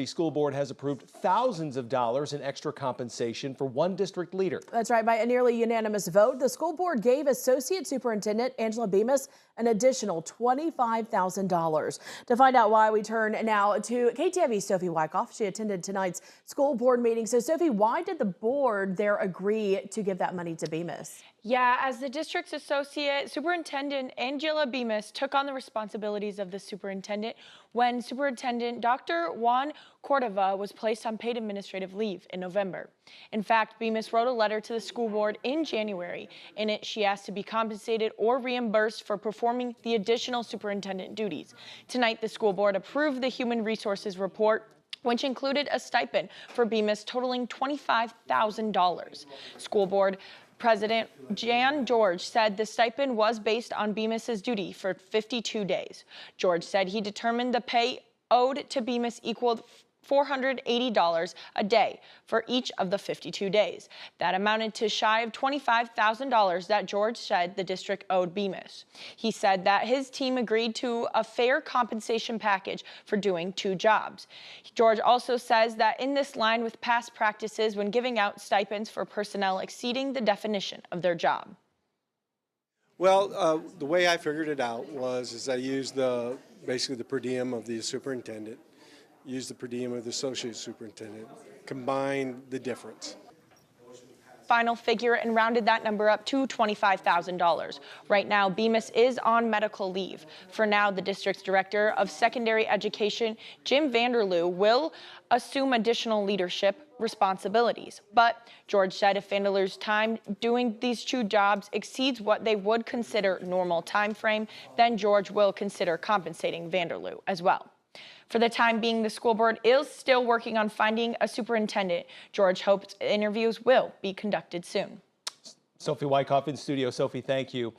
The school board has approved thousands of dollars in extra compensation for one district leader. That's right. By a nearly unanimous vote, the school board gave Associate Superintendent Angela Bemis an additional $25,000. To find out why, we turn now to KTV's Sophie Wyckoff. She attended tonight's school board meeting. So, Sophie, why did the board there agree to give that money to Bemis? Yeah, as the district's associate superintendent, Angela Bemis took on the responsibilities of the superintendent when Superintendent Dr. Juan Cordova was placed on paid administrative leave in November. In fact, Bemis wrote a letter to the school board in January. In it, she asked to be compensated or reimbursed for performing the additional superintendent duties. Tonight, the school board approved the Human Resources report, which included a stipend for Bemis totaling $25,000. School board President Jan George said the stipend was based on Bemis's duty for 52 days. George said he determined the pay owed to Bemis equaled $480 a day for each of the 52 days. That amounted to shy of $25,000 that George said the district owed Bemis. He said that his team agreed to a fair compensation package for doing two jobs. George also says that in this line with past practices when giving out stipends for personnel exceeding the definition of their job. Well, the way I figured it out is I used basically the per diem of the superintendent, use the per diem of the associate superintendent, combine the difference. Final figure and rounded that number up to $25,000. Right now, Bemis is on medical leave. For now, the district's director of secondary education, Jim Vanderloo, will assume additional leadership responsibilities. But George said if Vanderloo's time doing these two jobs exceeds what they would consider normal time frame, then George will consider compensating Vanderloo as well. For the time being, the school board is still working on finding a superintendent. George hopes interviews will be conducted soon. Sophie Wyckoff in studio. Sophie, thank you.